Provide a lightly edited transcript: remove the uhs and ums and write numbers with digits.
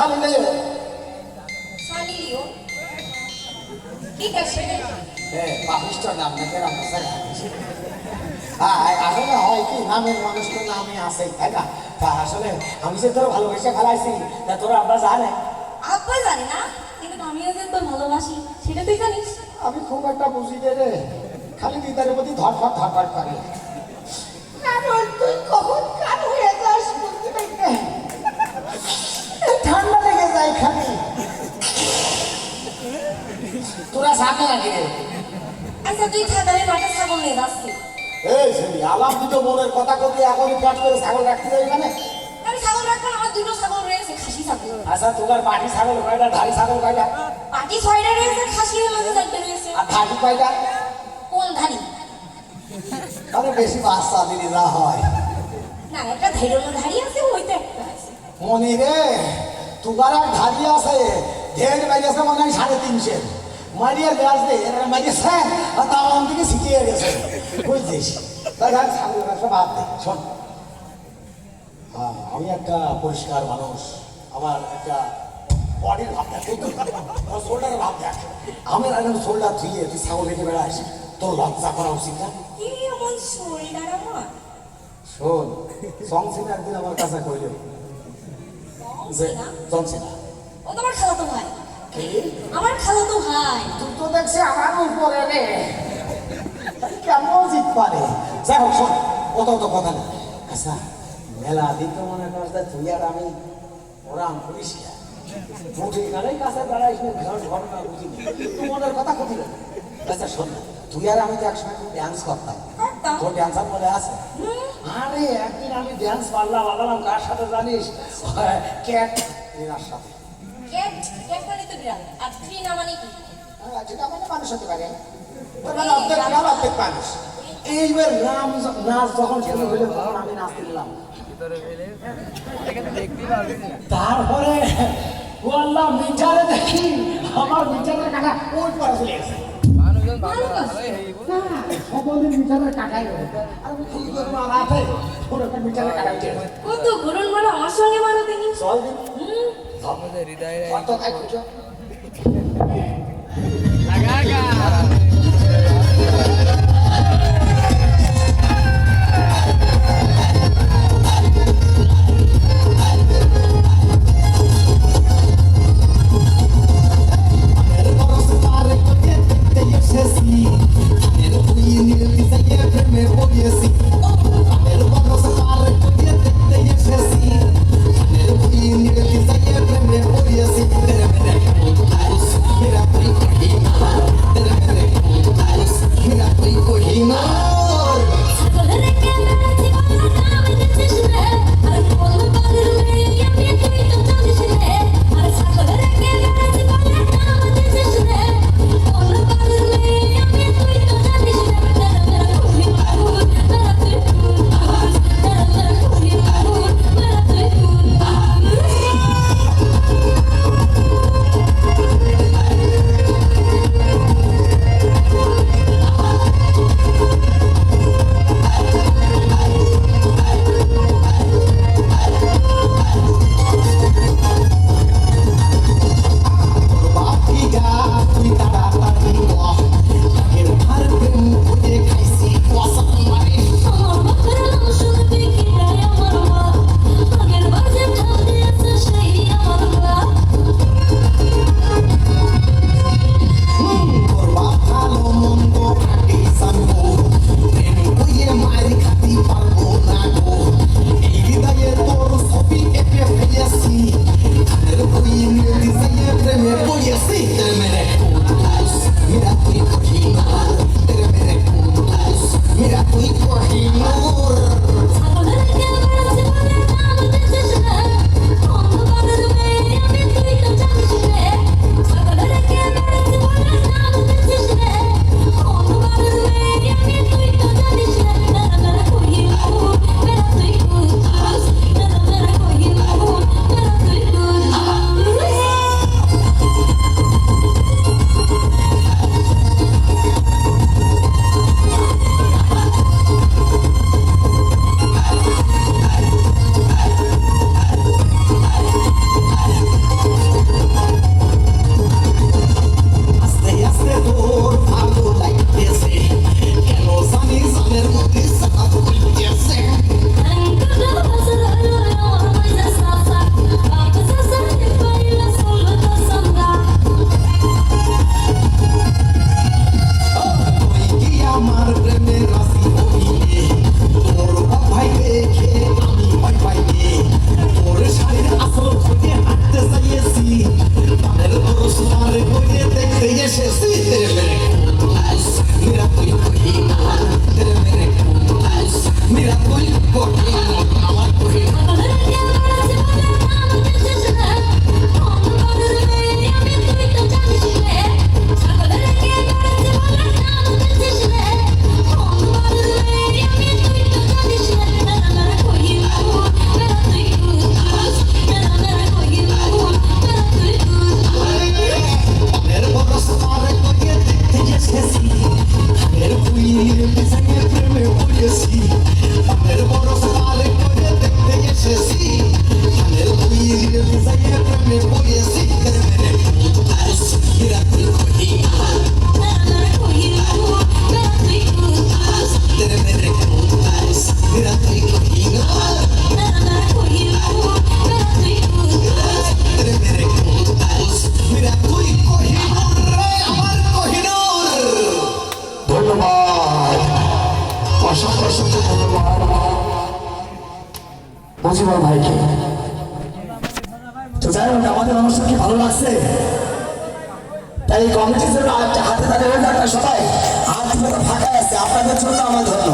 Sunny Leone. Sunny Leone ঠিক আছে পাপিষ্টার নাম নাকি আসলে হয় কি নামের মানুষ তো নামে আছে তাই না? তা আসলে আমি যে তোর ভালোবেসে ফেলাইছি তা তোর আব্বা জানে? আব্বা জানে না কিন্তু আমিও যে তোর ভালোবাসি সেটা তুই জানিস। আমি খুব একটা বুঝি রে, খালি হৃদয়ের প্রতি ধরফট ধরফট করে। কারণ তুই কখন কান হয়ে যাস বুঝতে পারি না, ঠান্ডা লেগে যায় খালি। তোরা সামনে নাকি রে? আচ্ছা তুই থাক আমি মাঠে ছাগল নিয়ে যাচ্ছি। এই সেরি আলাপ দিত মনের কথা কবি এখনই কাট করে ছাগল রাখতে যাই মানে? আমি ছাগল রাখবো না, আমার দুটো ছাগল রয়েছে খাসি ছাগল। আচ্ছা তোমার পাটি ছাগল কয়টা, ধাড়ি ছাগল কয়টা? পাটি 6টা রয়েছে, খাসি হলো 4টা রয়েছে। আর ধাড়ি কয়টা? কোন ধাড়ি? তাহলে বেশি বাচ্চা দিলে যা হয়। না একটা ধৈর্য ধাড়ি আছে ওইটা একটা আছে। মনি রে তোমার এক ধাড়ি আছে, ঢের মারিয়েছে মনে হয় 350 মারিয়ে গাছ দে এরা মারিয়েছে আর তাওয়ান থেকে ছিটিয়ে গেছে বুঝছিস? তাই ছাগল ব্যবসা বাদ দে। শোন আমি একটা পরিষ্কার মানুষ, আমার একটা বডির ভাব দেখ, শোল্ডারের ভাব দেখ। আমার একদম শোল্ডার ধুয়ে তুই ছাগল রেখে বেড়াস, তোর লজ্জা করা উচিত না? কি এমন শোল্ডার আমার? শোন সংসিনা একদিন আমার কাছে কইল যে জনসিনা ও তোমার খালাতো ভাই। কি? আমার খালাতো ভাই। তুই তো দেখছি আমার উপরে রে, কেমন জিত পারে? যাই হোক শোন অত কথা না। আচ্ছা মেলা দিন তো মনে করিস তুই আর আমি ওরাম করিস মুঠি গালেই কাছে দাঁড়াইস না, ঘটনা বুঝিনি তুই মনের কথা কঠিল। আচ্ছা শোন না, তুই আর আমি তো একসময় ড্যান্স করতাম, তোর ড্যান্সার বলে আছে? আরে একদিন আমি ড্যান্স পারলাম আলাম কার সাথে জানিস? ক্যাট এর সাথে। ক্যাট ক্যাট মানে তো বিড়াল আর ট্রিনা মানে কি? যেটা মানে মানুষ হতে পারে, অর্ধেক মানুষ। এইবার নাচ যখন শুরু হইলো তখন আমি নাচতে গেলাম। তারপরে বললাম মিটারে দেখি আমার মিটারের কাটা ওই পরে চলে গেছে। সকলের মিটারের কাটাই রয়েছে আর আমি কি করবো আমার হাতে ওর একটা মিটারের কাটা উঠে গেছে। কত ঘুরন মারো আমার সঙ্গে মারো দেখি। চল দিন আমাদের হৃদয়ে কত খাই খুঁজো Mira, মুজিবুর ভাইকে। তো যাই হোক, আমাদের অনুষ্ঠান কি ভালো লাগছে? তাই এই কমিটির জন্য হাতে তাদের হয়ে যাক না সবাই, হাত থেকে তো ফাঁকা আছে, আপনাদের জন্য আমার ধন্য।